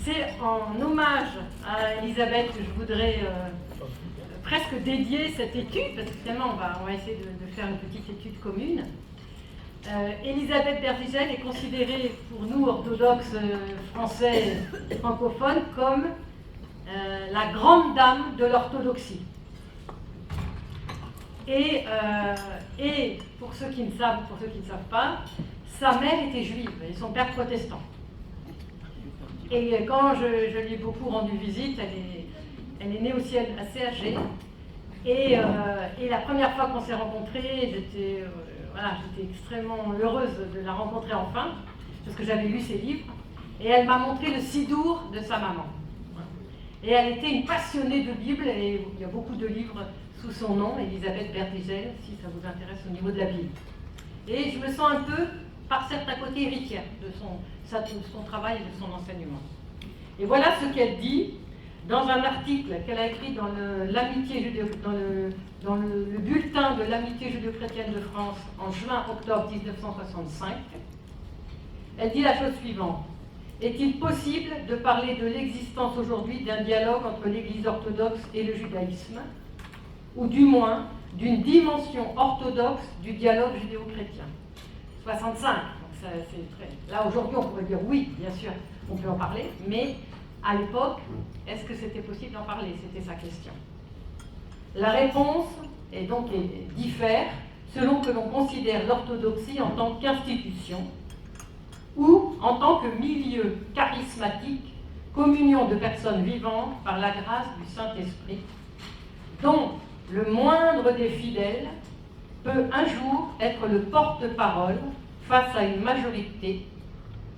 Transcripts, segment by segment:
c'est en hommage à Elisabeth que je voudrais presque dédier cette étude, parce que finalement on va essayer de faire une petite étude commune. Elisabeth Berdygel est considérée pour nous, orthodoxes français francophones, comme la grande dame de l'orthodoxie. Et pour ceux qui ne savent, pas, sa mère était juive et son père protestant. Et quand je lui ai beaucoup rendu visite, elle est née aussi assez âgée. Et la première fois qu'on s'est rencontrés, j'étais extrêmement heureuse de la rencontrer enfin, parce que j'avais lu ses livres. Et elle m'a montré le Sidour de sa maman. Et elle était une passionnée de Bible, et il y a beaucoup de livres sous son nom, Elisabeth Berdygel, si ça vous intéresse au niveau de la Bible. Et je me sens un peu, par certains côtés, héritière de son travail et de son enseignement. Et voilà ce qu'elle dit dans un article qu'elle a écrit dans le bulletin de l'Amitié judéo-chrétienne de France en juin-octobre 1965. Elle dit la chose suivante. Est-il possible de parler de l'existence aujourd'hui d'un dialogue entre l'Église orthodoxe et le judaïsme, ou du moins d'une dimension orthodoxe du dialogue judéo-chrétien? 65, donc c'est très... Là aujourd'hui on pourrait dire oui, bien sûr, on peut en parler, mais à l'époque, est-ce que c'était possible d'en parler? C'était sa question. La réponse diffère selon que l'on considère l'orthodoxie en tant qu'institution ou en tant que milieu charismatique, communion de personnes vivantes par la grâce du Saint-Esprit, dont le moindre des fidèles peut un jour être le porte-parole face à une majorité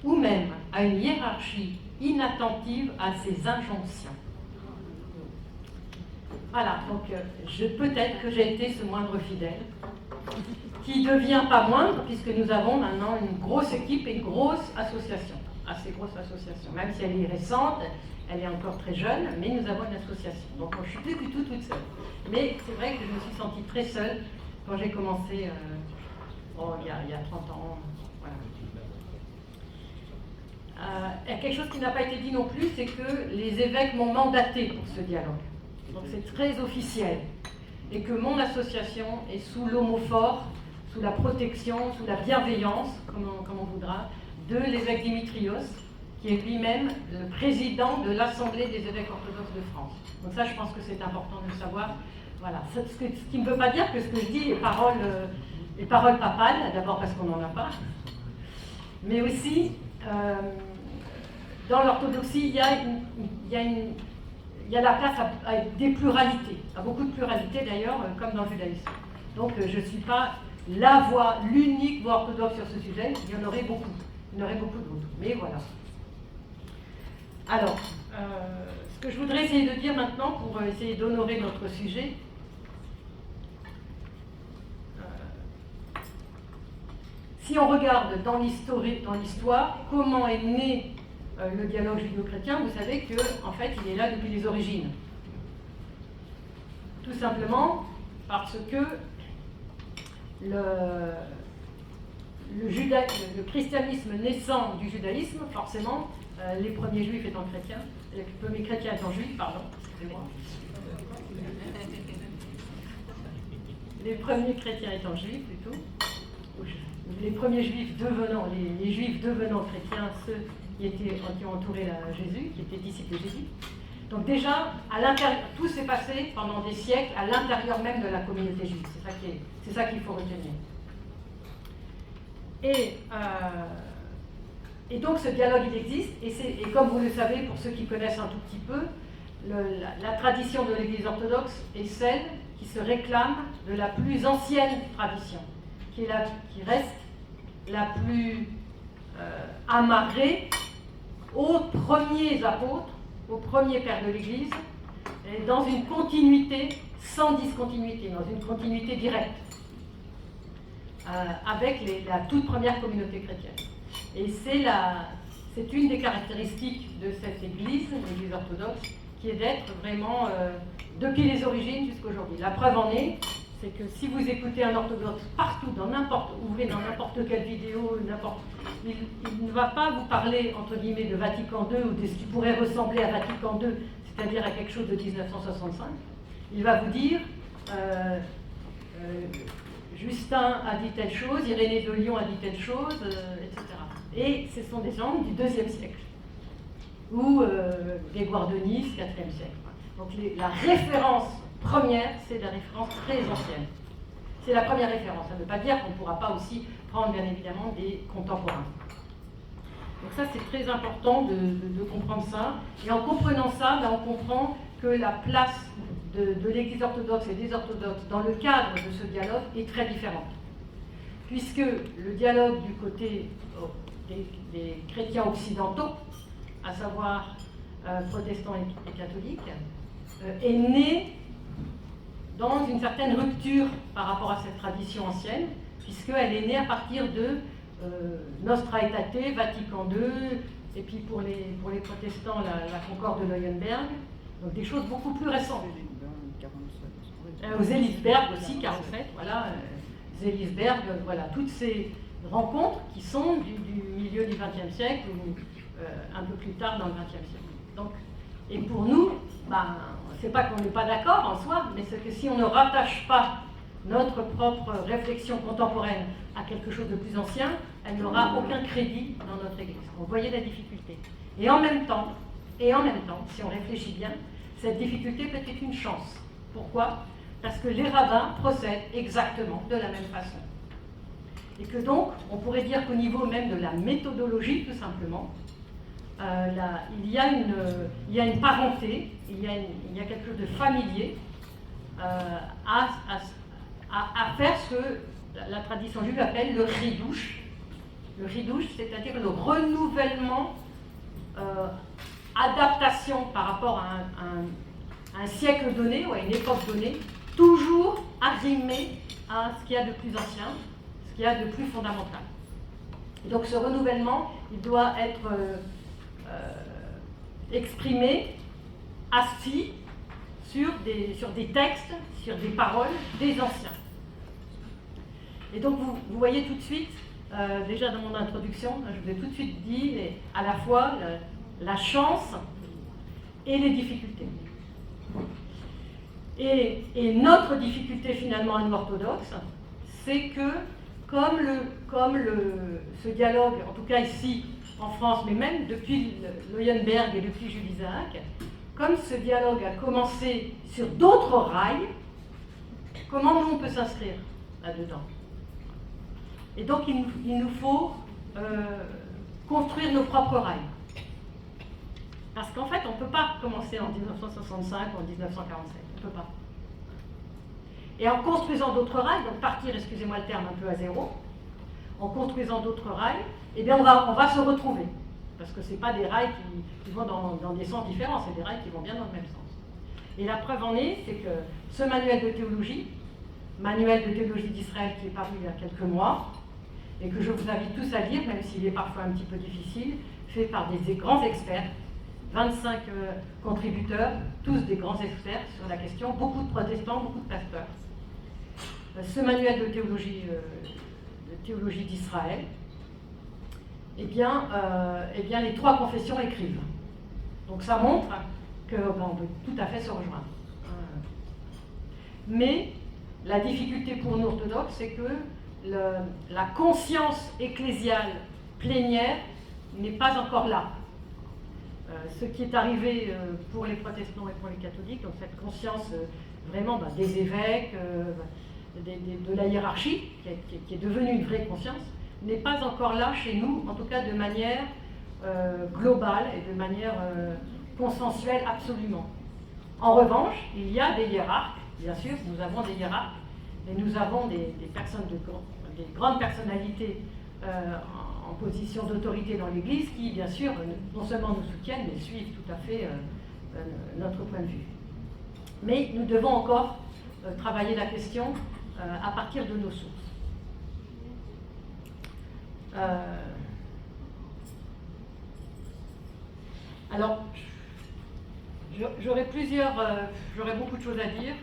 ou même à une hiérarchie inattentive à ses injonctions. Voilà, donc peut-être que j'ai été ce moindre fidèle, qui ne devient pas moindre, puisque nous avons maintenant une grosse équipe et une grosse association, assez grosse association, même si elle est récente, elle est encore très jeune, mais nous avons une association. Donc moi, je ne suis plus du tout toute seule. Mais c'est vrai que je me suis sentie très seule quand j'ai commencé, il y a 30 ans. Voilà. Quelque chose qui n'a pas été dit non plus, c'est que les évêques m'ont mandaté pour ce dialogue. Donc c'est très officiel. Et que mon association est sous l'homophore, sous la protection, sous la bienveillance, comme on voudra, de l'évêque Dimitrios, qui est lui-même le président de l'Assemblée des évêques orthodoxes de France. Donc ça, je pense que c'est important de le savoir. Voilà. Ce qui ne veut pas dire que ce que je dis est parole papale, d'abord parce qu'on n'en a pas, mais aussi, dans l'orthodoxie, il y a la place à des pluralités, à beaucoup de pluralités d'ailleurs, comme dans le judaïsme. Donc je ne suis pas la voix, l'unique voix orthodoxe sur ce sujet, il y en aurait beaucoup. Il y en aurait beaucoup d'autres, mais voilà. Alors, ce que je voudrais essayer de dire maintenant, pour essayer d'honorer notre sujet, si on regarde dans l'histoire, comment est né le dialogue judéo-chrétien, vous savez qu'en fait, il est là depuis les origines. Tout simplement parce que le christianisme naissant du judaïsme, forcément, les premiers juifs étant chrétiens, les premiers chrétiens étant juifs, pardon, excusez-moi. Les premiers chrétiens étant juifs, plutôt. Les premiers juifs devenant, les juifs devenant chrétiens, ceux qui ont entouré Jésus, qui étaient disciples de Jésus. Donc déjà, à l'intérieur, tout s'est passé pendant des siècles à l'intérieur même de la communauté juive. C'est ça qu'il faut retenir. Et donc ce dialogue, il existe, et comme vous le savez, pour ceux qui connaissent un tout petit peu, la tradition de l'Église orthodoxe est celle qui se réclame de la plus ancienne tradition, qui reste la plus amarrée aux premiers apôtres, aux premiers pères de l'Église, et dans une continuité sans discontinuité, dans une continuité directe, avec la toute première communauté chrétienne. Et c'est une des caractéristiques de cette Église, l'Église orthodoxe, qui est d'être vraiment depuis les origines jusqu'à aujourd'hui. La preuve en est, c'est que si vous écoutez un orthodoxe partout, ouvrez dans n'importe quelle vidéo, il ne va pas vous parler, entre guillemets, de Vatican II ou de ce qui pourrait ressembler à Vatican II, c'est-à-dire à quelque chose de 1965. Il va vous dire Justin a dit telle chose, Irénée de Lyon a dit telle chose, etc. Et ce sont des gens du IIe siècle, ou Grégoire de Nice, IVe siècle. Donc la référence première, c'est la référence très ancienne. C'est la première référence. Ça ne veut pas dire qu'on ne pourra pas aussi prendre, bien évidemment, des contemporains. Donc ça, c'est très important de comprendre ça. Et en comprenant ça, on comprend que la place de l'Église orthodoxe et des orthodoxes dans le cadre de ce dialogue est très différente. Puisque le dialogue du côté des chrétiens occidentaux, à savoir protestants et catholiques, est né dans une certaine rupture par rapport à cette tradition ancienne, puisqu'elle est née à partir de Nostra Aetate, Vatican II, et puis pour les protestants, la Concorde de Neuenberg, donc des choses beaucoup plus récentes. Aux Élisberg aussi, 47, voilà, Élisberg, voilà, toutes ces rencontres qui sont du milieu du XXe siècle ou un peu plus tard dans le XXe siècle. Donc, et pour nous, c'est pas qu'on n'est pas d'accord en soi, mais c'est que si on ne rattache pas notre propre réflexion contemporaine à quelque chose de plus ancien, elle n'aura aucun crédit dans notre Église. Vous voyez la difficulté. Et en même temps, si on réfléchit bien, cette difficulté peut être une chance. Pourquoi ? Parce que les rabbins procèdent exactement de la même façon. Et que donc, on pourrait dire qu'au niveau même de la méthodologie, tout simplement, il y a une parenté, il y a quelque chose de familier à faire ce que la tradition juive appelle le ridouche. Le ridouche, c'est-à-dire le renouvellement, adaptation par rapport à un siècle donné ou à une époque donnée, toujours arrimé à ce qu'il y a de plus ancien, ce qu'il y a de plus fondamental. Et donc ce renouvellement, il doit être exprimé, assis sur des textes, sur des paroles des anciens. Et donc vous voyez tout de suite, déjà dans mon introduction, je vous ai tout de suite dit à la fois la chance et les difficultés. Et notre difficulté finalement à nous orthodoxes, c'est que comme ce dialogue, en tout cas ici en France, mais même depuis Neuenberg et depuis Jules Isaac, comme ce dialogue a commencé sur d'autres rails, comment nous on peut s'inscrire là-dedans? Et donc il nous faut construire nos propres rails. Parce qu'en fait, on ne peut pas commencer en 1965 ou en 1947. On ne peut pas. Et en construisant d'autres rails, donc partir, excusez-moi le terme, un peu à zéro, en construisant d'autres rails, eh bien on va se retrouver. Parce que ce n'est pas des rails qui vont dans des sens différents, c'est des rails qui vont bien dans le même sens. Et la preuve en est, c'est que ce manuel de théologie d'Israël qui est paru il y a quelques mois, et que je vous invite tous à lire, même s'il est parfois un petit peu difficile, fait par des grands experts, 25 contributeurs, tous des grands experts sur la question, beaucoup de protestants, beaucoup de pasteurs. Ce manuel de théologie d'Israël, eh bien, les trois confessions écrivent. Donc ça montre qu'on peut tout à fait se rejoindre. Mais la difficulté pour nous orthodoxes, c'est que la conscience ecclésiale plénière n'est pas encore là. Ce qui est arrivé pour les protestants et pour les catholiques, donc cette conscience vraiment des évêques, de la hiérarchie, qui est devenue une vraie conscience, n'est pas encore là chez nous, en tout cas de manière globale et de manière consensuelle absolument. En revanche, il y a des hiérarques, bien sûr, nous avons des hiérarques, et nous avons des personnes des grandes personnalités en position d'autorité dans l'Église qui, bien sûr, non seulement nous soutiennent, mais suivent tout à fait notre point de vue. Mais nous devons encore travailler la question à partir de nos sources. Alors, j'aurais beaucoup de choses à dire.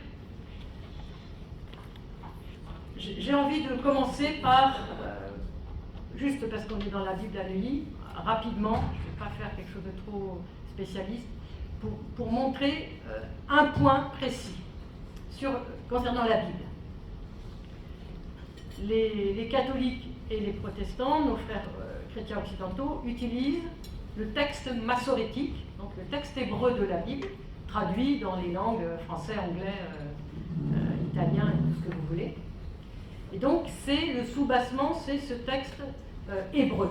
j'ai envie de commencer par, juste parce qu'on est dans la Bible à l'EI, rapidement, je ne vais pas faire quelque chose de trop spécialiste, pour montrer un point précis concernant la Bible. Les catholiques et les protestants, nos frères chrétiens occidentaux, utilisent le texte massorétique, donc le texte hébreu de la Bible, traduit dans les langues français, anglais, italien et tout ce que vous voulez. Et donc, le sous-bassement, c'est ce texte hébreu.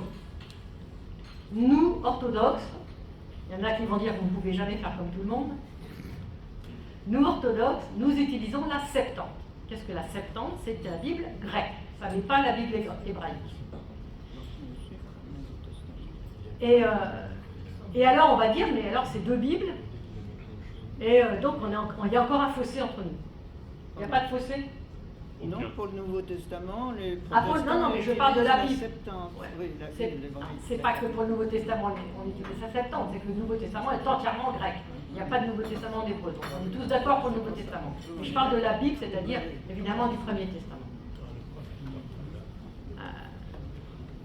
Nous, orthodoxes, il y en a qui vont dire que vous ne pouvez jamais faire comme tout le monde, nous, orthodoxes, nous utilisons la Septante. Qu'est-ce que la Septante? C'est la Bible grecque, ça n'est pas la Bible hébraïque. Et alors, on va dire, mais alors c'est deux Bibles, et donc il y a encore un fossé entre nous. Il n'y a pas de fossé? Non, pour le Nouveau Testament, les protestants... non, mais je parle de la Bible. Ouais. Oui, c'est pas que pour le Nouveau Testament on utilise la Septante, c'est que le Nouveau Testament est entièrement grec. Il n'y a pas de Nouveau Testament en hébreu. Donc on est tous d'accord pour le Nouveau Testament. Mais je parle de la Bible, c'est-à-dire évidemment du Premier Testament.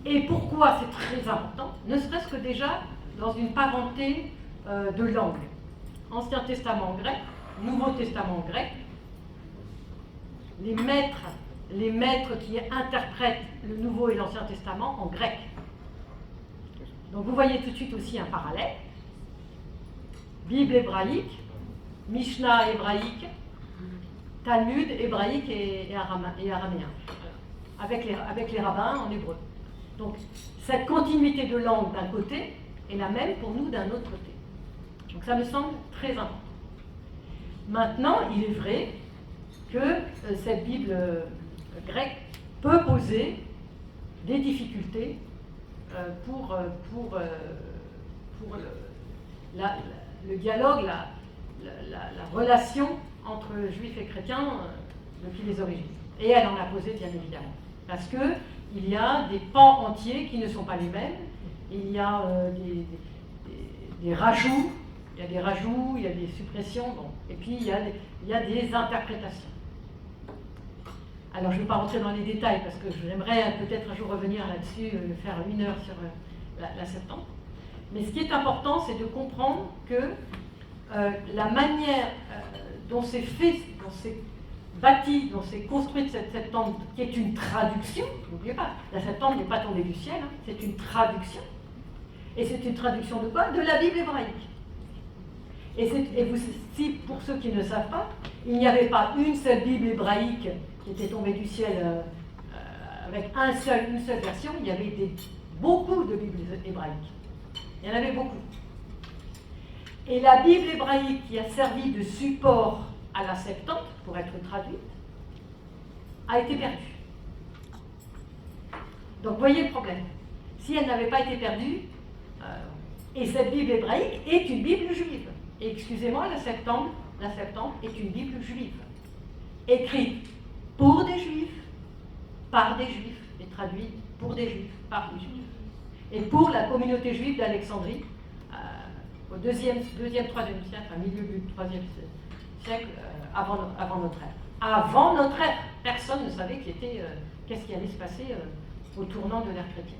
Et pourquoi c'est très important? Ne serait-ce que déjà dans une parenté de langue. Ancien Testament grec, Nouveau Testament grec, les maîtres qui interprètent le Nouveau et l'Ancien Testament en grec. Donc vous voyez tout de suite aussi un parallèle. Bible hébraïque, Mishnah hébraïque, Talmud hébraïque et araméen, avec les rabbins en hébreu. Donc cette continuité de langue d'un côté est la même pour nous d'un autre côté. Donc ça me semble très important. Maintenant, il est vrai que cette Bible grecque peut poser des difficultés pour le dialogue, la relation entre juifs et chrétiens depuis les origines. Et elle en a posé bien évidemment. Parce qu'il y a des pans entiers qui ne sont pas les mêmes. Il y a des rajouts, il y a des suppressions, bon. Et puis il y a des interprétations. Alors je ne vais pas rentrer dans les détails parce que j'aimerais peut-être un jour revenir là-dessus, faire 1 heure sur la Septante. Mais ce qui est important, c'est de comprendre que la manière dont c'est fait, dont c'est bâti, dont c'est construite cette Septante, qui est une traduction, n'oubliez pas, la Septante n'est pas tombée du ciel, hein, c'est une traduction. Et c'est une traduction de quoi? De la Bible hébraïque. Si, pour ceux qui ne savent pas, il n'y avait pas une seule Bible hébraïque qui était tombée du ciel avec une seule version, il y avait beaucoup de Bibles hébraïques. Il y en avait beaucoup. Et la Bible hébraïque qui a servi de support à la Septante, pour être traduite, a été perdue. Donc voyez le problème. Si elle n'avait pas été perdue, et cette Bible hébraïque est une Bible juive. Et excusez-moi, la Septante est une Bible juive, écrite pour des juifs, par des juifs, et traduite pour des juifs, par des juifs. Et pour la communauté juive d'Alexandrie, au 2e, 3e siècle, au milieu du 3e siècle, avant notre ère. Avant notre ère, personne ne savait qu'est-ce qui allait se passer au tournant de l'ère chrétienne.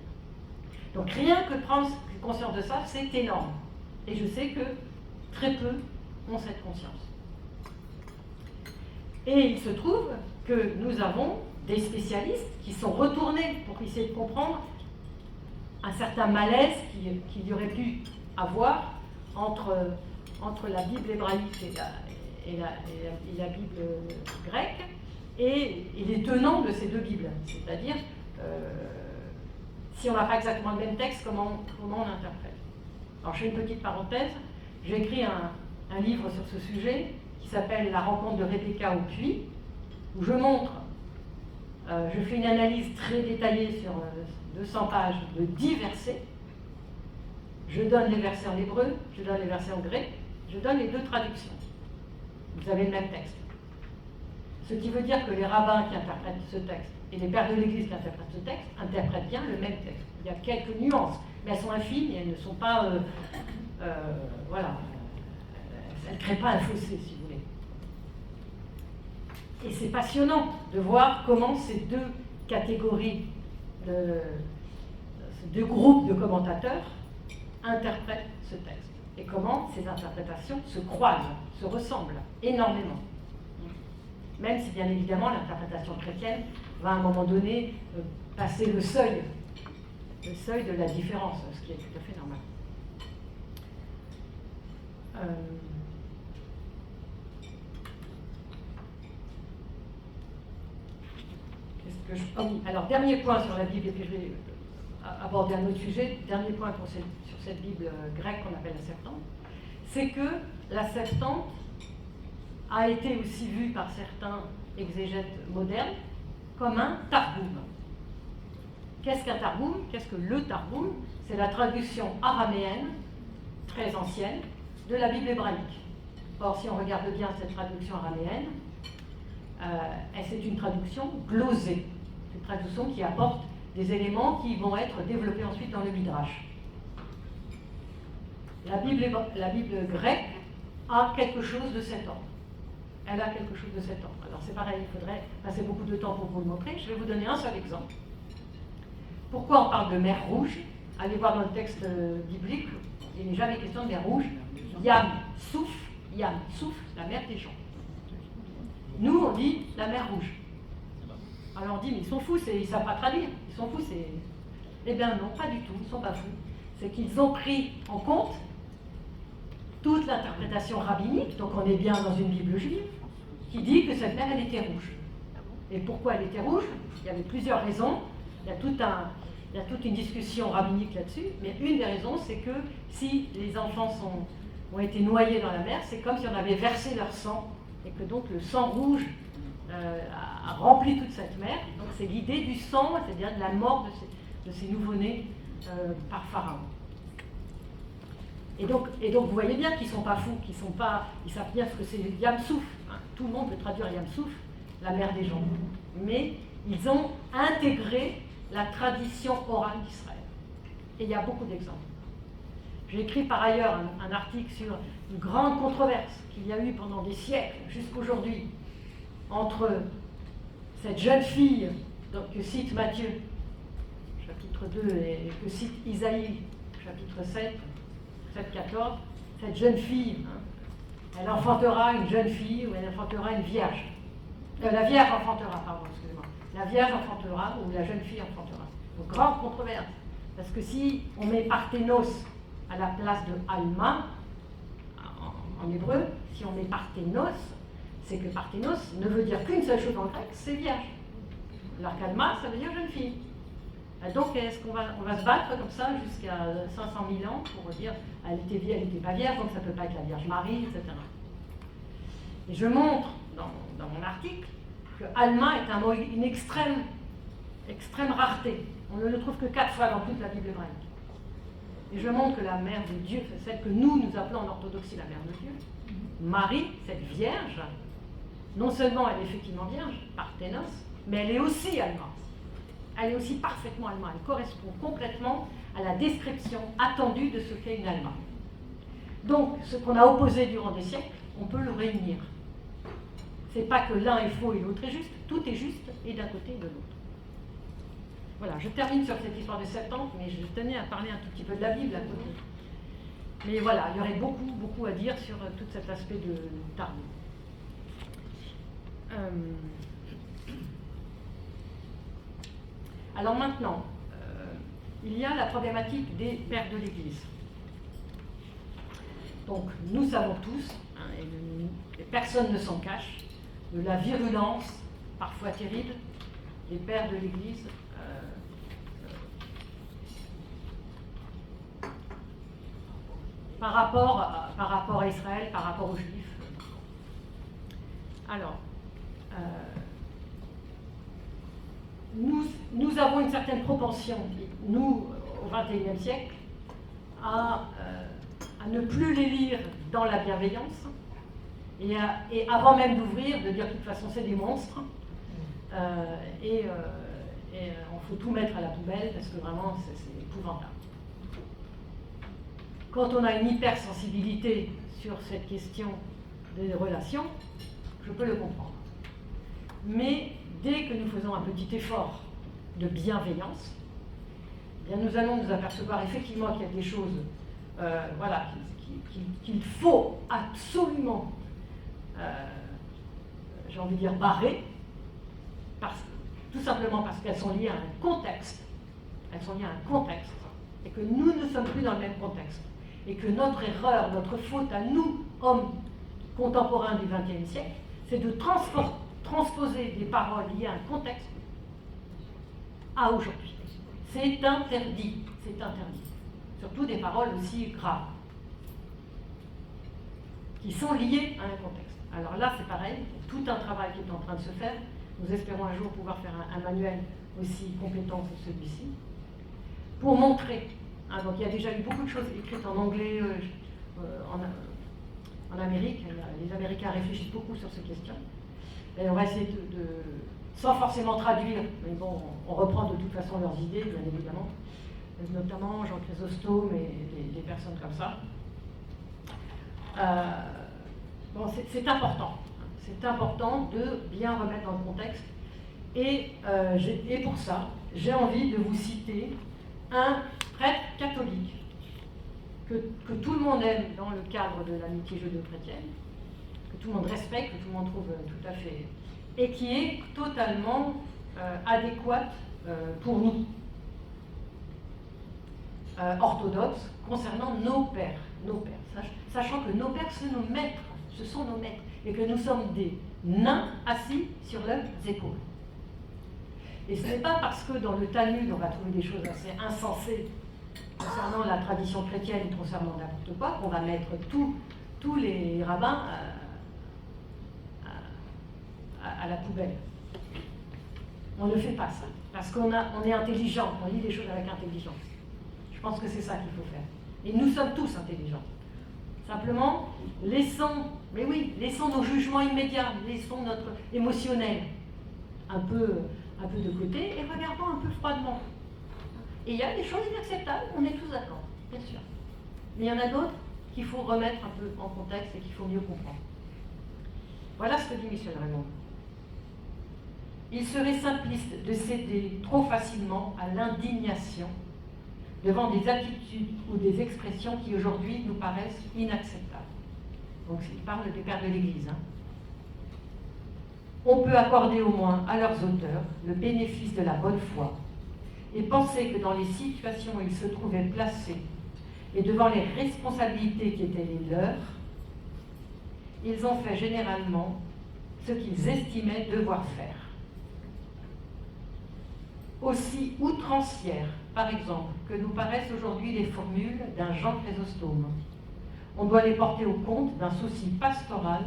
Donc rien que prendre conscience de ça, c'est énorme. Et je sais que très peu ont cette conscience. Et il se trouve que nous avons des spécialistes qui sont retournés pour essayer de comprendre un certain malaise qu'il y aurait pu avoir entre la Bible hébraïque et la Bible grecque et les tenants de ces deux Bibles. C'est-à-dire, si on n'a pas exactement le même texte, comment on l'interprète. Alors je fais une petite parenthèse, j'ai écrit un livre sur ce sujet qui s'appelle « La rencontre de Rebecca au puits », où je montre, je fais une analyse très détaillée sur 200 pages de 10 versets. Je donne les versets en hébreu, je donne les versets en grec, je donne les deux traductions. Vous avez le même texte. Ce qui veut dire que les rabbins qui interprètent ce texte et les pères de l'Église qui interprètent ce texte interprètent bien le même texte. Il y a quelques nuances, mais elles sont infimes et elles ne sont pas... voilà. Elles ne créent pas un fossé, si vous voulez. Et c'est passionnant de voir comment ces deux catégories, ces deux groupes de commentateurs interprètent ce texte. Et comment ces interprétations se croisent, se ressemblent énormément. Même si bien évidemment l'interprétation chrétienne va à un moment donné passer le seuil de la différence, ce qui est tout à fait normal. Oh oui, alors dernier point sur la Bible, et puis je vais aborder un autre sujet. Dernier point sur cette Bible grecque qu'on appelle la Septante, c'est que la Septante a été aussi vue par certains exégètes modernes comme un Targum. Qu'est-ce qu'un Targum? Qu'est-ce que le Targum? C'est la traduction araméenne, très ancienne, de la Bible hébraïque. Or, si on regarde bien cette traduction araméenne, c'est une traduction glosée. C'est une traduction qui apporte des éléments qui vont être développés ensuite dans le Midrash. La Bible grecque a quelque chose de cet ordre. Elle a quelque chose de cet ordre. Alors c'est pareil, il faudrait passer beaucoup de temps pour vous le montrer. Je vais vous donner un seul exemple. Pourquoi on parle de mer Rouge? Allez voir dans le texte biblique, il n'est jamais question de mer Rouge. Yam Souf, la mer des gens. Nous, on dit la mer Rouge. Alors on dit, mais ils sont fous, ils ne savent pas traduire. Ils sont fous, c'est... Eh bien non, pas du tout, ils ne sont pas fous. C'est qu'ils ont pris en compte toute l'interprétation rabbinique, donc on est bien dans une Bible juive, qui dit que cette mer, elle était rouge. Et pourquoi elle était rouge? Il y avait plusieurs raisons. Il y a toute une discussion rabbinique là-dessus, mais une des raisons, c'est que si les enfants ont été noyés dans la mer, c'est comme si on avait versé leur sang, et que donc le sang rouge a rempli toute cette mer. Donc c'est l'idée du sang, c'est-à-dire de la mort de ces nouveau-nés par Pharaon. Et donc vous voyez bien qu'ils ne sont pas fous, ils savent bien ce que c'est Yam Souf. Hein. Tout le monde peut traduire Yam Souf, la mer des gens. Mais ils ont intégré la tradition orale d'Israël. Et il y a beaucoup d'exemples. J'ai écrit par ailleurs un article sur une grande controverse qu'il y a eu pendant des siècles, jusqu'aujourd'hui, entre cette jeune fille que cite Matthieu, chapitre 2, et que cite Isaïe, chapitre 7, 7-14, cette jeune fille, elle enfantera une jeune fille ou elle enfantera une vierge. La vierge enfantera, pardon, excusez-moi. La vierge enfantera ou la jeune fille enfantera. Donc, grande controverse. Parce que si on met Parthénos à la place de Alma, en hébreu, si on met Parthénos, c'est que Parthénos ne veut dire qu'une seule chose en grec, c'est vierge. Alors qu'Alma, ça veut dire jeune fille. Donc, est-ce qu'on va se battre comme ça jusqu'à 500 000 ans pour dire elle était vierge, elle n'était pas vierge, donc ça ne peut pas être la Vierge Marie, etc. Et je montre dans mon article que Alma est un mot, une extrême rareté. On ne le trouve que 4 fois dans toute la Bible hébraïque. Et je montre que la mère de Dieu, c'est celle que nous appelons en orthodoxie la mère de Dieu, Marie, cette vierge, non seulement elle est effectivement vierge, Parthénos, mais elle est aussi Alma. Elle est aussi parfaitement Alma. Elle correspond complètement à la description attendue de ce qu'est une Alma. Donc, ce qu'on a opposé durant des siècles, on peut le réunir. C'est pas que l'un est faux et l'autre est juste, tout est juste et d'un côté et de l'autre. Voilà, je termine sur cette histoire de Septante, mais je tenais à parler un tout petit peu de la Bible à côté. Mais voilà, il y aurait beaucoup à dire sur tout cet aspect de Targum. Alors maintenant, il y a la problématique des pères de l'Église. Donc nous savons tous, et personne ne s'en cache, de la virulence parfois terrible des pères de l'Église par rapport à Israël, par rapport aux Juifs. Alors, nous avons une certaine propension, nous, au XXIe siècle, à ne plus les lire dans la bienveillance, et avant même d'ouvrir, de dire de toute façon c'est des monstres, et on faut tout mettre à la poubelle, parce que vraiment c'est épouvantable. Quand on a une hypersensibilité sur cette question des relations, je peux le comprendre. Mais dès que nous faisons un petit effort de bienveillance, eh bien, nous allons nous apercevoir effectivement qu'il y a des choses voilà, qu'il faut absolument, j'ai envie de dire, barrer, tout simplement parce qu'elles sont liées à un contexte. Elles sont liées à un contexte, et que nous ne sommes plus dans le même contexte. Et que notre erreur, notre faute à nous, hommes contemporains du XXe siècle, c'est de transposer des paroles liées à un contexte à aujourd'hui. C'est interdit, c'est interdit. Surtout des paroles aussi graves, qui sont liées à un contexte. Alors là, c'est pareil, il y a tout un travail qui est en train de se faire. Nous espérons un jour pouvoir faire un manuel aussi compétent que celui-ci, pour montrer. Hein, donc il y a déjà eu beaucoup de choses écrites en anglais en Amérique. Les Américains réfléchissent beaucoup sur ces questions. Et on va essayer sans forcément traduire, mais bon, on reprend de toute façon leurs idées, bien évidemment, notamment Jean Chrysostome et des personnes comme ça. Bon, c'est important. C'est important de bien remettre dans le contexte. Et pour ça, j'ai envie de vous citer un prêtre catholique que tout le monde aime dans le cadre de l'amitié judéo-chrétienne, que tout le monde respecte, que tout le monde trouve tout à fait, et qui est totalement adéquate pour nous, orthodoxes, concernant nos pères, sachant que nos pères, c'est nos maîtres, ce sont nos maîtres, et que nous sommes des nains assis sur leurs épaules. Et ce n'est pas parce que dans le Talmud, on va trouver des choses assez insensées concernant la tradition chrétienne ou concernant n'importe quoi, qu'on va mettre tous les rabbins à la poubelle. On ne fait pas ça, parce qu'on est intelligent, on lit les choses avec intelligence. Je pense que c'est ça qu'il faut faire. Et nous sommes tous intelligents. Simplement, laissons nos jugements immédiats, laissons notre émotionnel un peu de côté et regardons un peu froidement. Et il y a des choses inacceptables, on est tous d'accord, bien sûr. Mais il y en a d'autres qu'il faut remettre un peu en contexte et qu'il faut mieux comprendre. Voilà ce que dit Michel Raymond. Il serait simpliste de céder trop facilement à l'indignation devant des attitudes ou des expressions qui aujourd'hui nous paraissent inacceptables. Donc il parle des pères de l'Église. Hein. On peut accorder au moins à leurs auteurs le bénéfice de la bonne foi et penser que dans les situations où ils se trouvaient placés et devant les responsabilités qui étaient les leurs, ils ont fait généralement ce qu'ils estimaient devoir faire. Aussi outrancières, par exemple, que nous paraissent aujourd'hui les formules d'un Jean Chrysostome, on doit les porter au compte d'un souci pastoral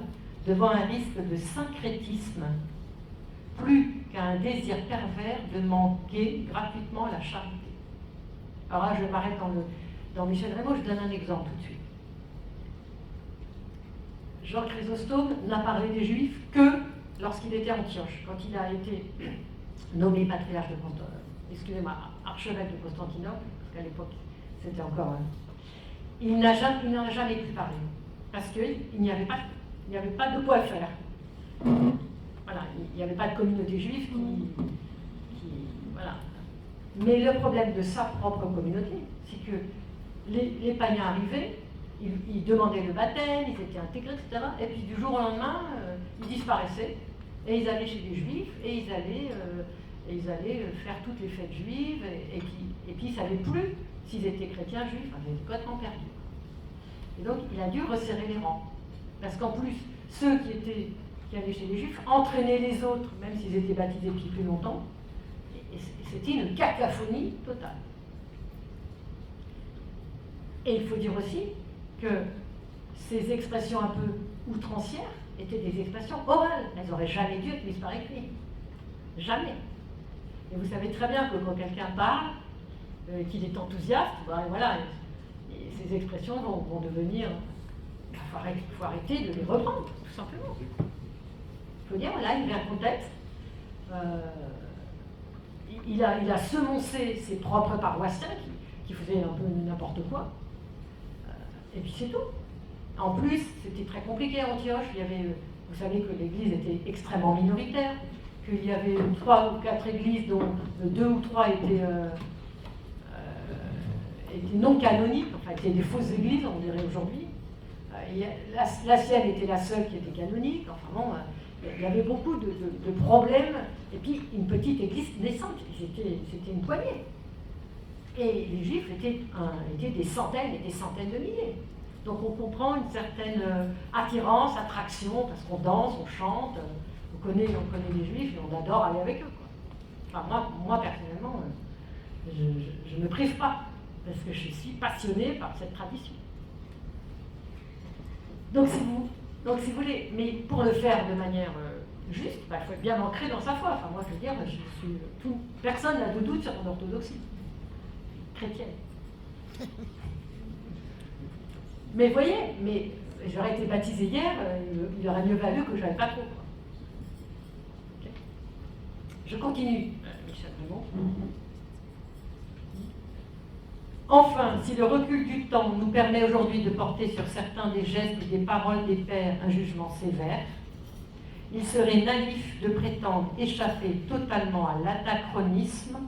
devant un risque de syncrétisme, plus qu'à un désir pervers de manquer gratuitement la charité. Alors là, je m'arrête dans Michel Raymond, je donne un exemple tout de suite. Jean Chrysostome n'a parlé des Juifs que lorsqu'il était à Antioche, quand il a été nommé patriarche de archevêque de Constantinople, parce qu'à l'époque, c'était encore... Il n'en a jamais pu parler, parce qu'il n'y avait pas de quoi faire. Voilà, il n'y avait pas de communauté juive voilà. Mais le problème de sa propre communauté, c'est que les païens arrivaient, ils demandaient le baptême, ils étaient intégrés, etc. Et puis du jour au lendemain, ils disparaissaient, et ils allaient chez les juifs, et ils allaient faire toutes les fêtes juives, et puis ils ne savaient plus s'ils étaient chrétiens, juifs, enfin, ils étaient complètement perdus. Et donc il a dû resserrer les rangs. Parce qu'en plus, ceux qui allaient chez les Juifs entraînaient les autres, même s'ils étaient baptisés depuis plus longtemps. Et c'était une cacophonie totale. Et il faut dire aussi que ces expressions un peu outrancières étaient des expressions orales. Elles n'auraient jamais dû être mises par écrit. Jamais. Et vous savez très bien que quand quelqu'un parle, qu'il est enthousiaste, ben voilà, ces expressions vont devenir... Il faut arrêter de les reprendre, tout simplement. Il faut dire, voilà, il y a un contexte. Il a semoncé ses propres paroissiens qui faisaient un peu n'importe quoi. Et puis c'est tout. En plus, c'était très compliqué à Antioche. Il y avait Vous savez que l'Église était extrêmement minoritaire, qu'il y avait 3 ou 4 églises dont 2 ou 3 étaient non canoniques, enfin étaient des fausses églises, on dirait aujourd'hui. La sienne était la seule qui était canonique, enfin bon, il y avait beaucoup de problèmes, et puis une petite église naissante, c'était une poignée. Et les Juifs étaient des centaines et des centaines de milliers. Donc on comprend une certaine attirance, attraction, parce qu'on danse, on chante, on connaît les Juifs et on adore aller avec eux, quoi. Enfin, moi personnellement, je ne me prive pas, parce que je suis passionnée par cette tradition. Donc si vous voulez, mais pour le faire de manière juste, il faut être bien ancré dans sa foi. Enfin moi je veux dire, personne n'a de doute sur mon orthodoxie chrétienne. Mais vous voyez, j'aurais été baptisée hier, il aurait mieux valu que je n'avais pas trop. Okay. Je continue, Michel Raymond. Enfin, si le recul du temps nous permet aujourd'hui de porter sur certains des gestes et des paroles des pères un jugement sévère, il serait naïf de prétendre échapper totalement à l'anachronisme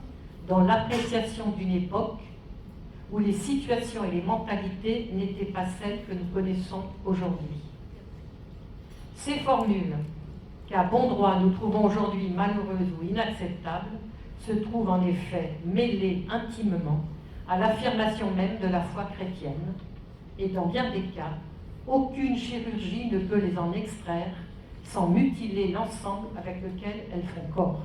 dans l'appréciation d'une époque où les situations et les mentalités n'étaient pas celles que nous connaissons aujourd'hui. Ces formules, qu'à bon droit nous trouvons aujourd'hui malheureuses ou inacceptables, se trouvent en effet mêlées intimement à l'affirmation même de la foi chrétienne, et dans bien des cas, aucune chirurgie ne peut les en extraire sans mutiler l'ensemble avec lequel elles font corps.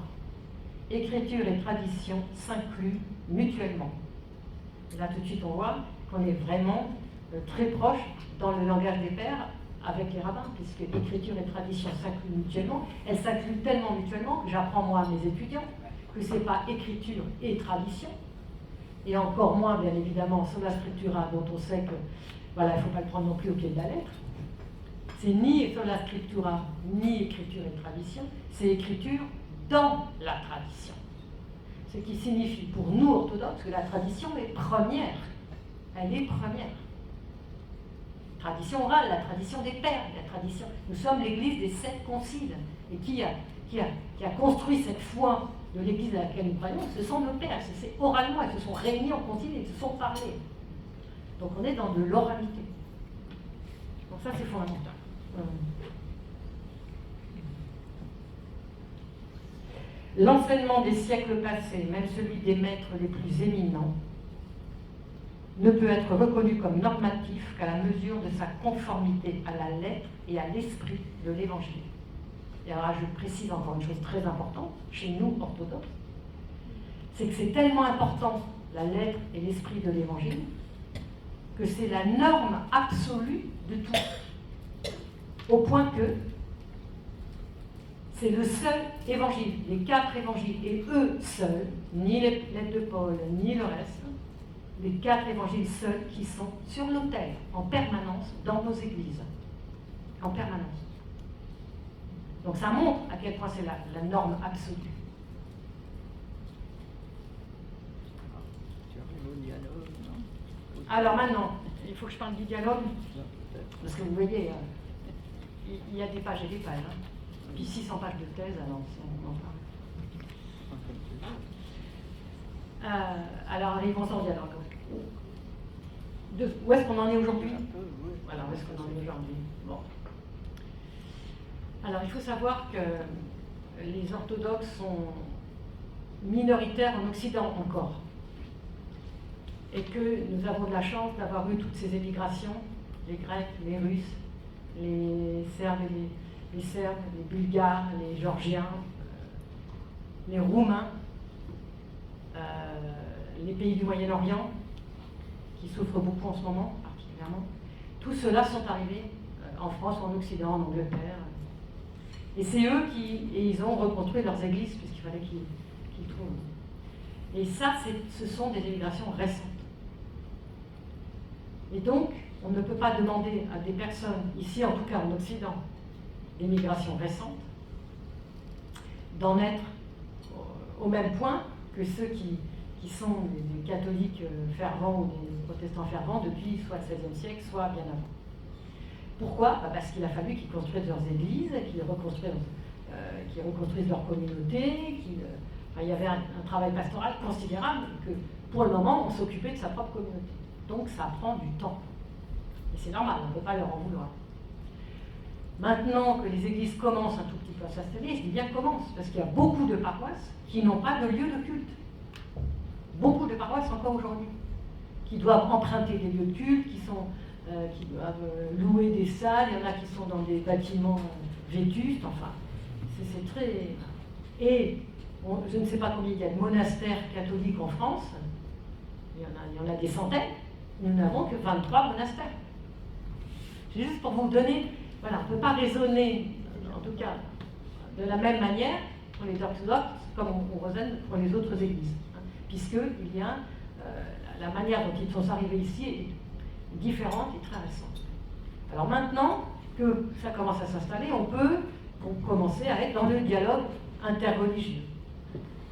Écriture et tradition s'incluent mutuellement. Et là, tout de suite, on voit qu'on est vraiment très proche dans le langage des pères avec les rabbins, puisque écriture et tradition s'incluent mutuellement. Elles s'incluent tellement mutuellement que j'apprends moi à mes étudiants que ce n'est pas écriture et tradition, et encore moins, bien évidemment, sola scriptura, dont on sait que, voilà, il ne faut pas le prendre non plus au pied de la lettre. C'est ni sola scriptura, ni écriture et tradition, c'est écriture dans la tradition. Ce qui signifie pour nous, orthodoxes, que la tradition est première. Elle est première. Tradition orale, la tradition des pères, la tradition. Nous sommes l'Église des 7 conciles. Et qui a construit cette foi de l'Église à laquelle nous croyons, ce sont nos pères. C'est oralement, ils se sont réunis en concile et ils se sont parlé. Donc on est dans de l'oralité. Donc ça, c'est fondamental. L'enseignement des siècles passés, même celui des maîtres les plus éminents, ne peut être reconnu comme normatif qu'à la mesure de sa conformité à la lettre et à l'esprit de l'Évangile. Et alors là, je précise encore une chose très importante, chez nous, orthodoxes, c'est que c'est tellement important, la lettre et l'esprit de l'Évangile, que c'est la norme absolue de tout. Au point que c'est le seul évangile, les 4 évangiles, et eux seuls, ni les lettres de Paul, ni le reste, les 4 évangiles seuls qui sont sur l'autel, en permanence, dans nos églises. En permanence. Donc ça montre à quel point c'est la norme absolue. Alors maintenant, il faut que je parle du dialogue, parce que vous voyez, il y a des pages et des pages. Hein. Puis 600 pages de thèse, alors on en parle. Alors arrivons au dialogue. Où est-ce qu'on en est aujourd'hui? Voilà, où est-ce qu'on en est aujourd'hui? Bon. Alors il faut savoir que les orthodoxes sont minoritaires en Occident encore. Et que nous avons de la chance d'avoir eu toutes ces émigrations, les Grecs, les Russes, les Serbes, les Bulgares, les Géorgiens, les Roumains, les pays du Moyen-Orient, qui souffrent beaucoup en ce moment, particulièrement. Tous ceux-là sont arrivés en France, en Occident, en Angleterre. Et c'est eux ils ont reconstruit leurs églises, puisqu'il fallait qu'ils trouvent. Et ça, ce sont des émigrations récentes. Et donc, on ne peut pas demander à des personnes, ici en tout cas en Occident, d'émigration récente, d'en être au même point que ceux qui sont des catholiques fervents ou des protestants fervents depuis soit le XVIe siècle, soit bien avant. Pourquoi? Parce qu'il a fallu qu'ils construisent leurs églises, qu'ils reconstruisent leur communauté, il y avait un travail pastoral considérable, et que pour le moment, on s'occupait de sa propre communauté. Donc ça prend du temps. Et c'est normal, on ne peut pas leur en vouloir. Maintenant que les églises commencent un tout petit peu à s'installer, je dis bien commencent, parce qu'il y a beaucoup de paroisses qui n'ont pas de lieu de culte. Beaucoup de paroisses encore aujourd'hui, qui doivent emprunter des lieux de culte, qui doivent louer des salles, il y en a qui sont dans des bâtiments vétustes, enfin, c'est très... Et je ne sais pas combien il y a de monastères catholiques en France, il y en a des centaines, nous n'avons que 23 monastères. C'est juste pour vous donner, voilà, on ne peut pas raisonner, en tout cas, de la même manière pour les orthodoxes comme on raisonne pour les autres églises, hein, puisqu'il y a la manière dont ils sont arrivés ici est différente et très récente. Alors maintenant que ça commence à s'installer, on peut commencer à être dans le dialogue interreligieux.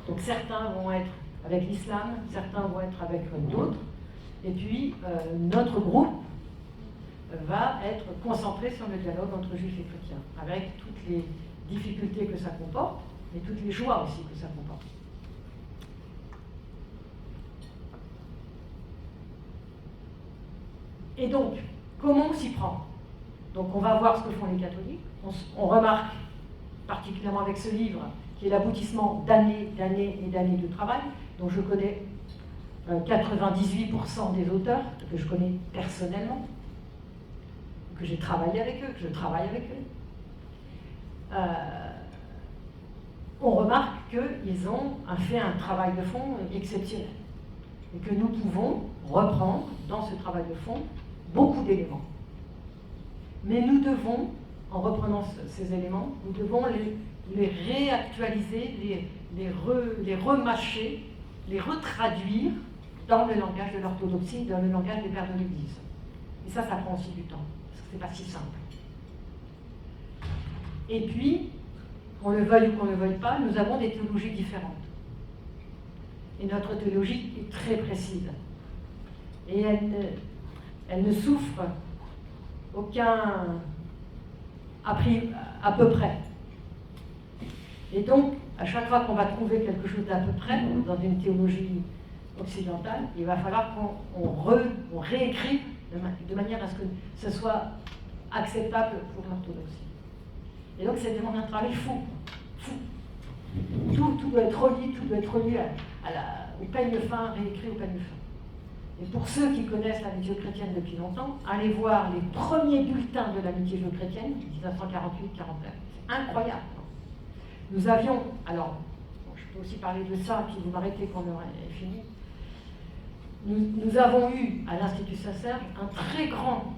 Donc certains vont être avec l'islam, certains vont être avec d'autres, et puis notre groupe va être concentré sur le dialogue entre juifs et chrétiens, avec toutes les difficultés que ça comporte, et toutes les joies aussi que ça comporte. Et donc, comment on s'y prend? Donc on va voir ce que font les catholiques. On remarque, particulièrement avec ce livre, qui est l'aboutissement d'années de travail, dont je connais 98% des auteurs, que je connais personnellement, que j'ai travaillé avec eux, que je travaille avec eux. On remarque qu'ils ont fait un travail de fond exceptionnel, et que nous pouvons reprendre dans ce travail de fond beaucoup d'éléments. Mais nous devons, en reprenant ces éléments, nous devons les réactualiser, les remâcher, les retraduire dans le langage de l'orthodoxie, dans le langage des pères de l'Église. Et ça prend aussi du temps, parce que c'est pas si simple. Et puis, qu'on le veuille ou qu'on ne le veuille pas, nous avons des théologies différentes. Et notre théologie est très précise. Et elle ne souffre aucun à peu près. Et donc, à chaque fois qu'on va trouver quelque chose d'à peu près dans une théologie occidentale, il va falloir qu'on réécrive de manière à ce que ce soit acceptable pour l'orthodoxie. Et donc, c'est vraiment un travail fou. Tout doit être relié au peigne fin, réécrit au peigne fin. Et pour ceux qui connaissent l'amitié chrétienne depuis longtemps, allez voir les premiers bulletins de l'amitié chrétienne, 1948-49. C'est incroyable. Nous avions, alors, je peux aussi parler de ça, puis vous m'arrêtez quand on aurait fini. Nous avons eu à l'Institut Saint-Serge un très grand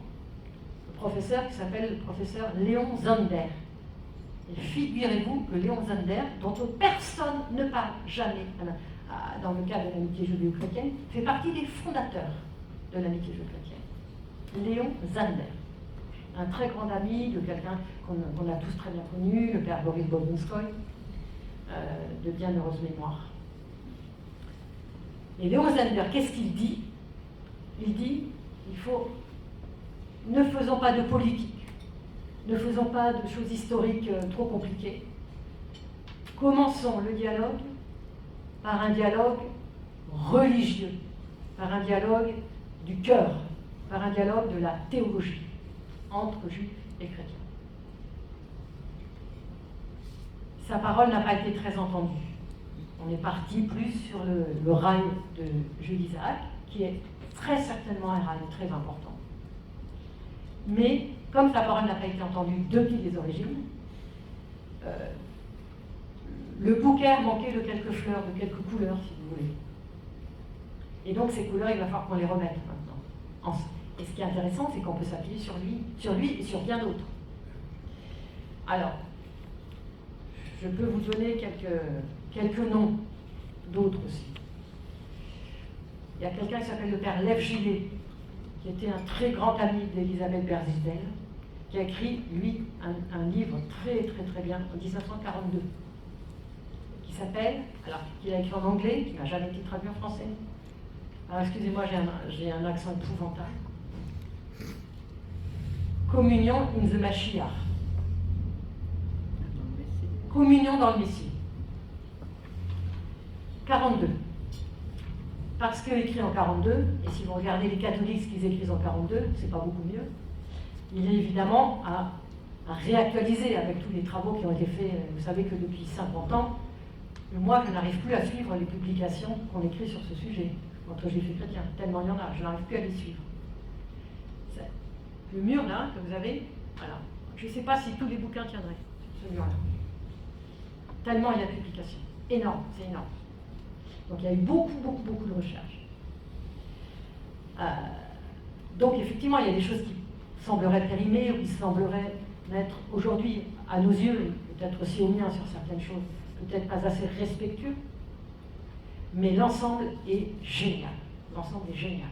professeur qui s'appelle le professeur Léon Zander. Et figurez-vous que Léon Zander, dont personne ne parle jamais dans le cadre de l'amitié judéo-chrétienne, fait partie des fondateurs de l'amitié judéo-chrétienne. Léon Zander, un très grand ami de quelqu'un qu'on a tous très bien connu, le père Boris Bobinskoy, de bienheureuse mémoire. Et Léon Zander, qu'est-ce qu'il dit? Il dit, ne faisons pas de politique, ne faisons pas de choses historiques trop compliquées. Commençons le dialogue par un dialogue religieux, par un dialogue du cœur, par un dialogue de la théologie entre juifs et chrétiens. Sa parole n'a pas été très entendue. On est parti plus sur le rail de Jules Isaac, qui est très certainement un rail très important. Mais comme sa parole n'a pas été entendue depuis les origines, le bouquet manquait de quelques fleurs, de quelques couleurs, si vous voulez. Et donc ces couleurs, il va falloir qu'on les remette maintenant. Et ce qui est intéressant, c'est qu'on peut s'appuyer sur lui et sur bien d'autres. Alors, je peux vous donner quelques noms d'autres aussi. Il y a quelqu'un qui s'appelle le père Lev Gillet, qui était un très grand ami d'Elisabeth Berzisdel, qui a écrit, lui, un livre très très très bien, en 1942, qui s'appelle, alors qu'il a écrit en anglais, qui n'a jamais été traduit en français. Alors excusez-moi, j'ai un accent épouvantable. Communion in the Mashiach. Communion dans le Messie. 42. Parce que écrit en 42, et si vous regardez les catholiques ce qu'ils écrivent en 42, c'est pas beaucoup mieux, il est évidemment à réactualiser avec tous les travaux qui ont été faits. Vous savez que depuis 50 ans, moi je n'arrive plus à suivre les publications qu'on écrit sur ce sujet, entre juifs et chrétiens, tellement il y en a, je n'arrive plus à les suivre. Le mur là, que vous avez, voilà. Je ne sais pas si tous les bouquins tiendraient sur ce mur-là. Tellement il y a de publications. Énorme, c'est énorme. Donc il y a eu beaucoup de recherches. Donc effectivement, il y a des choses qui sembleraient périmées ou qui sembleraient n'être aujourd'hui, à nos yeux, et peut-être aussi aux miens sur certaines choses, peut-être pas assez respectueux, mais l'ensemble est génial. L'ensemble est génial.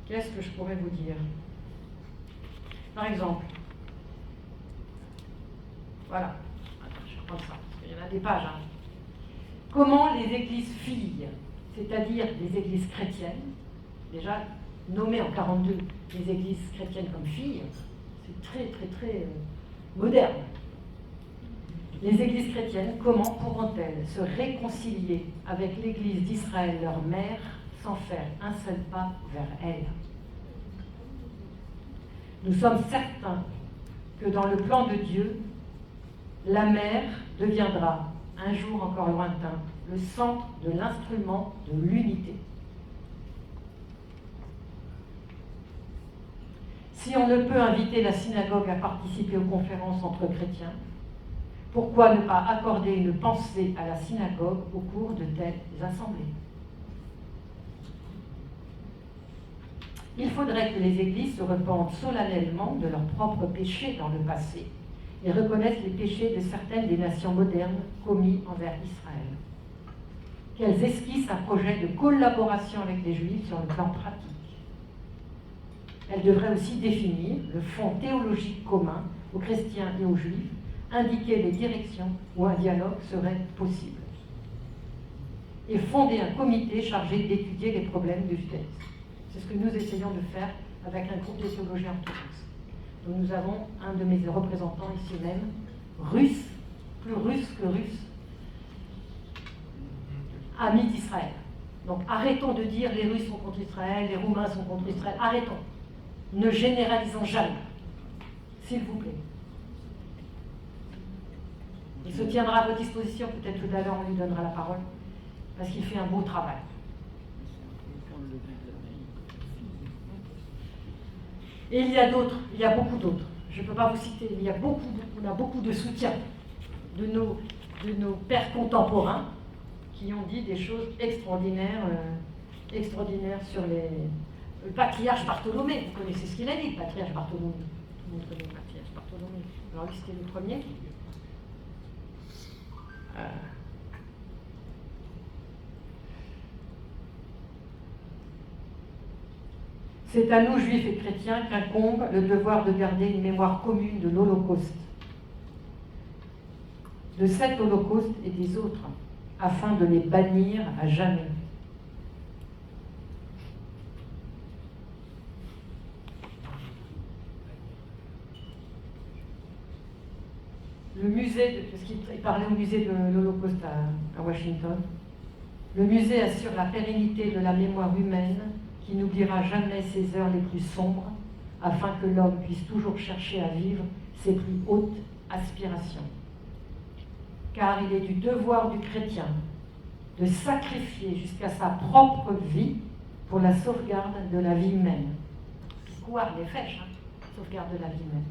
Qu'est-ce que je pourrais vous dire? Par exemple, voilà, attends, je vais prendre ça, parce qu'il y en a des pages. Hein. Comment les églises filles, c'est-à-dire les églises chrétiennes, déjà nommées en 42 les églises chrétiennes comme filles, c'est très moderne. Les églises chrétiennes, comment pourront-elles se réconcilier avec l'église d'Israël, leur mère, sans faire un seul pas vers elle? Nous sommes certains que dans le plan de Dieu, la mère deviendra, un jour encore lointain, le centre de l'instrument de l'unité. Si on ne peut inviter la synagogue à participer aux conférences entre chrétiens, pourquoi ne pas accorder une pensée à la synagogue au cours de telles assemblées? Il faudrait que les églises se repentent solennellement de leurs propres péchés dans le passé et reconnaissent les péchés de certaines des nations modernes commis envers Israël. Qu'elles esquissent un projet de collaboration avec les Juifs sur le plan pratique. Elles devraient aussi définir le fond théologique commun aux chrétiens et aux Juifs, indiquer les directions où un dialogue serait possible. Et fonder un comité chargé d'étudier les problèmes du judaïsme. C'est ce que nous essayons de faire avec un groupe de théologiens orthodoxes. Donc nous avons un de mes représentants ici même, russe, plus russe que russe, ami d'Israël. Donc arrêtons de dire les Russes sont contre Israël, les Roumains sont contre Israël. Arrêtons. Ne généralisons jamais. S'il vous plaît. Il se tiendra à votre disposition, peut-être tout à l'heure on lui donnera la parole, parce qu'il fait un beau travail. Et il y a d'autres, il y a beaucoup d'autres. Je ne peux pas vous citer, il y a on a beaucoup de soutien de nos pères contemporains qui ont dit des choses extraordinaires sur le patriarche Bartholomé. Vous connaissez ce qu'il a dit, le patriarche Bartholomé. Tout le monde connaît le patriarche Bartholomé. Alors lui, c'était le premier. C'est à nous, juifs et chrétiens, qu'incombe le devoir de garder une mémoire commune de l'Holocauste, de cet Holocauste et des autres, afin de les bannir à jamais. Le musée, parce qu'il parlait au musée de l'Holocauste à Washington, le musée assure la pérennité de la mémoire humaine qui n'oubliera jamais ses heures les plus sombres, afin que l'homme puisse toujours chercher à vivre ses plus hautes aspirations. Car il est du devoir du chrétien de sacrifier jusqu'à sa propre vie pour la sauvegarde de la vie humaine. Quoi, les fèches, sauvegarde de la vie humaine.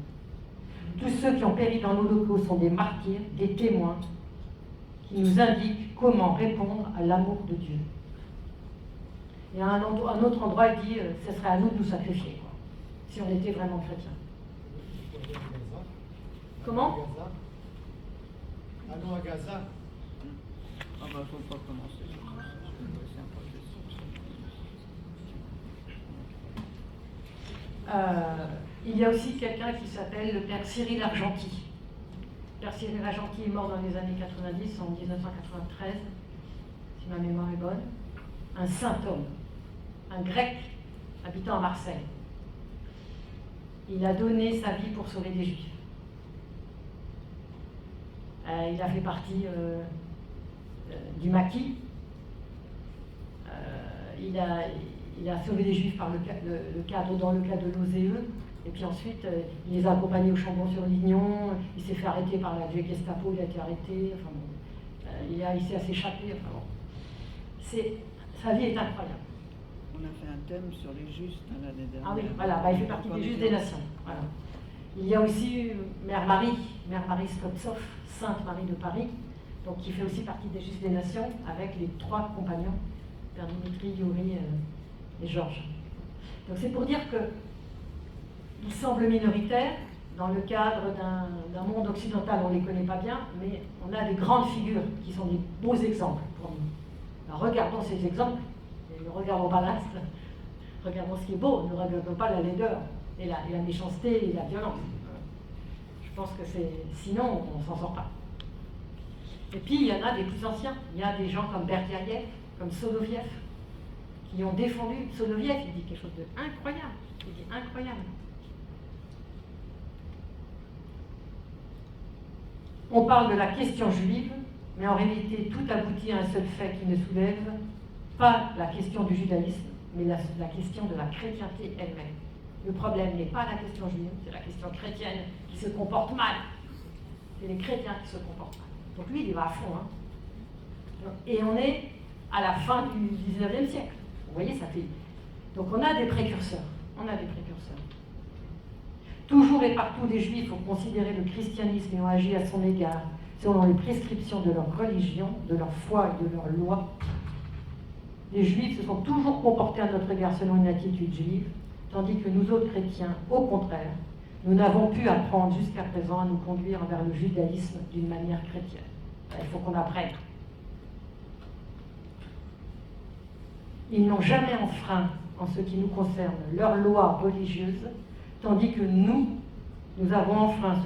Tous ceux qui ont péri dans l'Holocauste sont des martyrs, des témoins, qui nous indiquent comment répondre à l'amour de Dieu. Et à un autre endroit, il dit ce serait à nous de nous sacrifier, quoi, si on était vraiment chrétiens. Comment? Allons à Gaza. Ah bah faut pas commencer. Il y a aussi quelqu'un qui s'appelle le père Cyril Argenty. Le Père Cyril Gentil est mort dans les années 90, en 1993, si ma mémoire est bonne. Un saint homme, un grec habitant à Marseille. Il a donné sa vie pour sauver des juifs. Il a fait partie du maquis. Il a sauvé des juifs dans le cadre de l'OSE. Et puis ensuite, il les a accompagnés au Chambon-sur-Lignon. Il s'est fait arrêter par la Gestapo, il a été arrêté. Enfin, bon, il a réussi à s'échapper. Enfin, bon. Sa vie est incroyable. On a fait un thème sur les justes l'année dernière. Ah oui, voilà, il fait partie des justes des nations. Voilà. Il y a aussi Mère Marie Skoptsov, Sainte Marie de Paris, donc qui fait aussi partie des justes des nations, avec les 3 compagnons, Père Dimitri, Yuri et Georges. Donc c'est pour dire qu'il semble minoritaire dans le cadre d'un monde occidental, on ne les connaît pas bien, mais on a des grandes figures qui sont des beaux exemples pour nous. Alors regardons ces exemples, et ne regardons pas l'astre, regardons ce qui est beau, ne regardons pas la laideur et la méchanceté et la violence. Je pense que sinon on ne s'en sort pas. Et puis il y en a des plus anciens, il y a des gens comme Berdiaïev, comme Soloviev, qui ont défendu. Soloviev, il dit quelque chose d'incroyable, il dit incroyable. On parle de la question juive, mais en réalité tout aboutit à un seul fait qui ne soulève pas la question du judaïsme, mais la question de la chrétienté elle-même. Le problème n'est pas la question juive, c'est la question chrétienne qui se comporte mal. C'est les chrétiens qui se comportent mal. Donc lui, il y va à fond. Hein. Et on est à la fin du 19e siècle. Vous voyez, ça fait... Donc on a des précurseurs. Toujours et partout, les Juifs ont considéré le christianisme et ont agi à son égard selon les prescriptions de leur religion, de leur foi et de leur loi. Les Juifs se sont toujours comportés à notre égard selon une attitude juive, tandis que nous autres chrétiens, au contraire, nous n'avons pu apprendre jusqu'à présent à nous conduire vers le judaïsme d'une manière chrétienne. Il faut qu'on apprenne. Ils n'ont jamais enfreint, en ce qui nous concerne, leurs lois religieuses, tandis que nous avons enfreint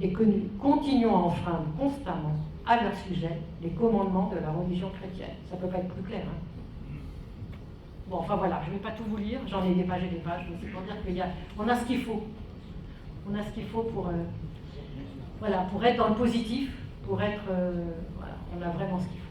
et que nous continuons à enfreindre constamment, à leur sujet, les commandements de la religion chrétienne. Ça ne peut pas être plus clair. Hein. Bon, enfin voilà, je ne vais pas tout vous lire, j'en ai des pages et des pages, mais c'est pour dire qu'on a ce qu'il faut. On a ce qu'il faut pour être dans le positif, pour être... voilà, on a vraiment ce qu'il faut.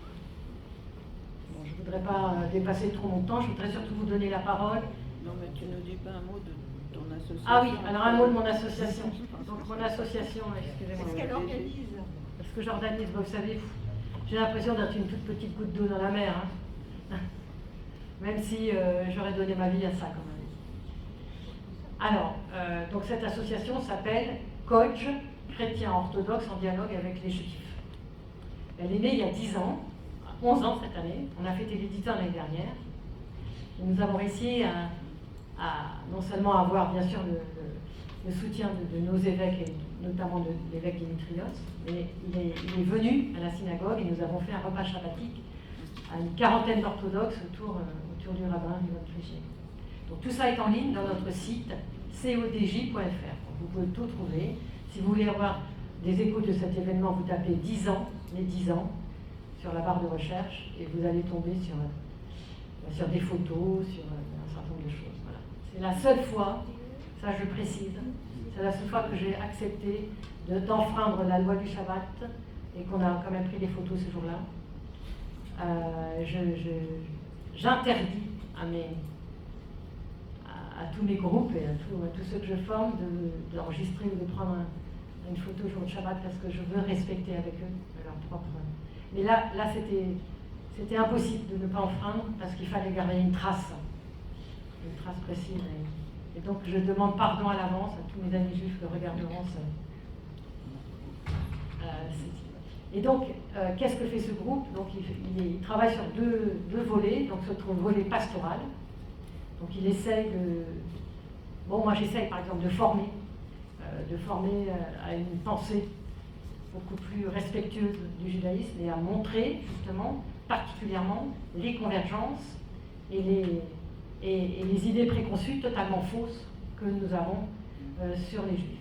Bon, je ne voudrais pas dépasser trop mon temps, je voudrais surtout vous donner la parole. Non, mais tu ne dis pas un mot de ton association. Ah oui, alors un mot de mon association. Donc mon association, excusez-moi. Qu'est-ce qu'elle organise? Parce que j'organise, vous savez, j'ai l'impression d'être une toute petite goutte d'eau dans la mer. Hein. Même si j'aurais donné ma vie à ça, comme on dit. Alors, donc cette association s'appelle CODJ, Chrétiens orthodoxes en dialogue avec les Juifs. Elle est née il y a 10 ans, 11 ans cette année. On a fêté les 10 ans l'année dernière. Et nous avons réussi à non seulement avoir bien sûr le soutien de nos évêques, et notamment de l'évêque Dimitrios, mais il est venu à la synagogue et nous avons fait un repas shabbatique à une quarantaine d'orthodoxes autour du rabbin Yvonne Clégier. Donc tout ça est en ligne dans notre site codj.fr. Vous pouvez tout trouver. Si vous voulez avoir des échos de cet événement, vous tapez 10 ans, les 10 ans, sur la barre de recherche et vous allez tomber sur des photos, sur un certain nombre de choses. Voilà. C'est la seule fois, ça je précise, c'est la seule fois que j'ai accepté d'enfreindre la loi du Shabbat et qu'on a quand même pris des photos ce jour-là. J'interdis à tous mes groupes et à tous ceux que je forme d'enregistrer ou de prendre une photo jour de Shabbat parce que je veux respecter avec eux leur propre... Mais là c'était impossible de ne pas enfreindre parce qu'il fallait garder une trace précise. Et donc je demande pardon à l'avance à tous mes amis juifs qui regarderont Et donc, qu'est-ce que fait ce groupe? Donc, il travaille sur deux volets. Donc, c'est un volet pastoral. Donc, il essaye de... Bon, moi, j'essaye, par exemple, de former à une pensée beaucoup plus respectueuse du judaïsme et à montrer, justement, particulièrement, les convergences et les idées préconçues totalement fausses que nous avons sur les juifs.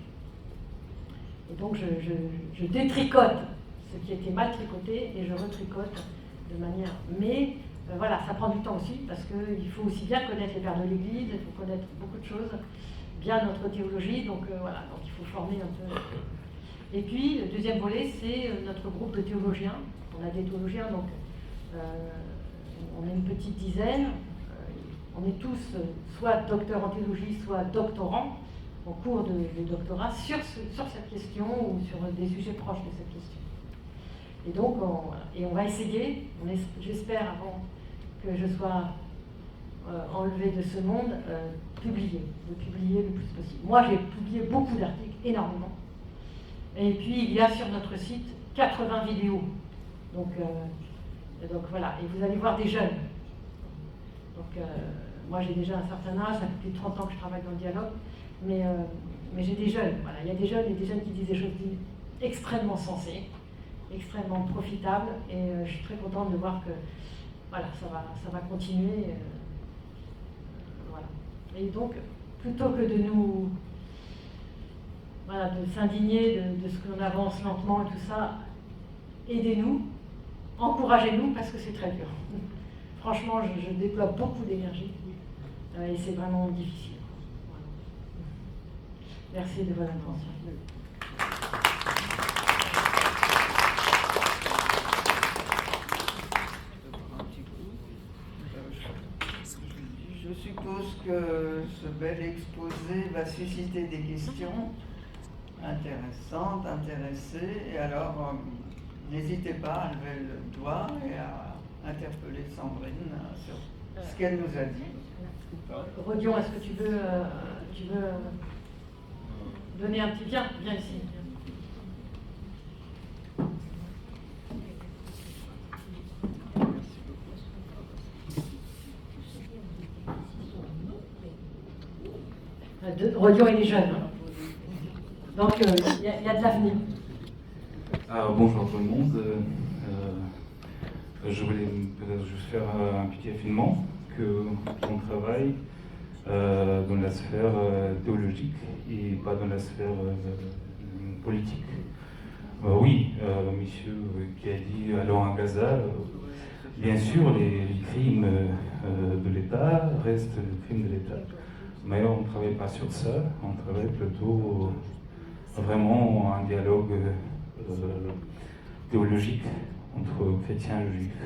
Et donc je détricote ce qui était mal tricoté et je retricote de manière... Mais voilà, ça prend du temps aussi parce qu'il faut aussi bien connaître les pères de l'Église, il faut connaître beaucoup de choses, bien notre théologie, donc voilà, donc il faut former un peu. Et puis le deuxième volet, c'est notre groupe de théologiens. On a des théologiens, donc on est une petite dizaine. On est tous soit docteurs en théologie, soit doctorants en cours de doctorat sur cette question ou sur des sujets proches de cette question. Et donc, on va essayer, j'espère avant que je sois enlevée de ce monde, de publier le plus possible. Moi, j'ai publié beaucoup d'articles, énormément. Et puis, il y a sur notre site 80 vidéos. Donc voilà, et vous allez voir des jeunes. Donc, moi, j'ai déjà un certain âge, ça fait plus de 30 ans que je travaille dans le dialogue, mais j'ai des jeunes. Voilà, il y a des jeunes qui disent des choses extrêmement sensées, extrêmement profitables, et je suis très contente de voir que voilà, ça va continuer. Voilà. Et donc, plutôt que de nous... Voilà, de s'indigner de ce qu'on avance lentement et tout ça, aidez-nous, encouragez-nous, parce que c'est très dur. Franchement, je déploie beaucoup d'énergie et c'est vraiment difficile. Voilà. Merci de votre attention. Je suppose que ce bel exposé va susciter des questions intéressantes, intéressées, et alors n'hésitez pas à lever le doigt et à interpeller Sandrine sur ce qu'elle nous a dit. Rodion, est-ce que tu veux donner un petit... Viens ici. Rodion, il est jeune. Donc, il y a de l'avenir. Bonjour tout le monde. Je voulais peut-être juste faire un petit affinement qu'on travaille dans la sphère théologique et pas dans la sphère politique. Oui, monsieur qui a dit allons à Gaza, bien sûr les crimes de l'État restent les crimes de l'État. Mais on ne travaille pas sur ça, on travaille plutôt vraiment un dialogue théologique entre chrétiens et juifs.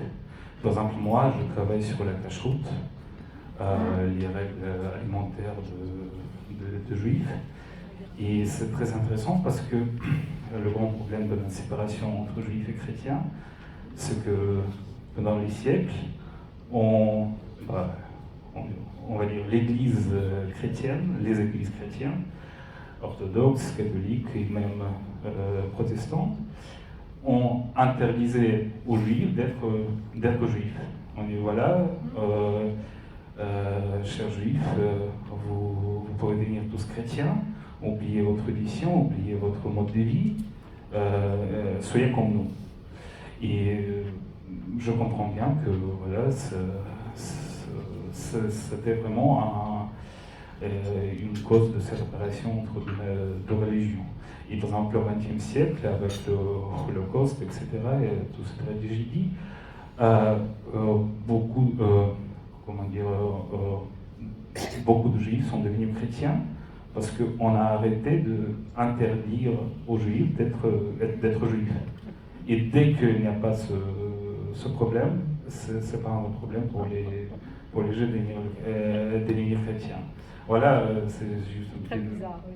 Par exemple, moi, je travaille sur la cacheroute, les règles alimentaires de juifs. Et c'est très intéressant parce que le grand problème de la séparation entre juifs et chrétiens, c'est que pendant les siècles, on va dire l'église chrétienne, les églises chrétiennes, orthodoxes, catholiques et même protestantes, ont interdisé aux juifs d'être juifs. On dit voilà, chers juifs, vous pouvez devenir tous chrétiens, oubliez vos traditions, oubliez votre mode de vie, soyez comme nous. Et je comprends bien que voilà, c'était vraiment une cause de séparation entre deux religions. Et par exemple, au XXe siècle, avec le Holocauste, etc., et tout ce que j'ai dit, beaucoup de juifs sont devenus chrétiens parce qu'on a arrêté d'interdire aux juifs d'être juifs. Et dès qu'il n'y a pas ce problème, c'est pas un problème pour les juifs de devenir chrétiens. Voilà, c'est juste Très bizarre, oui.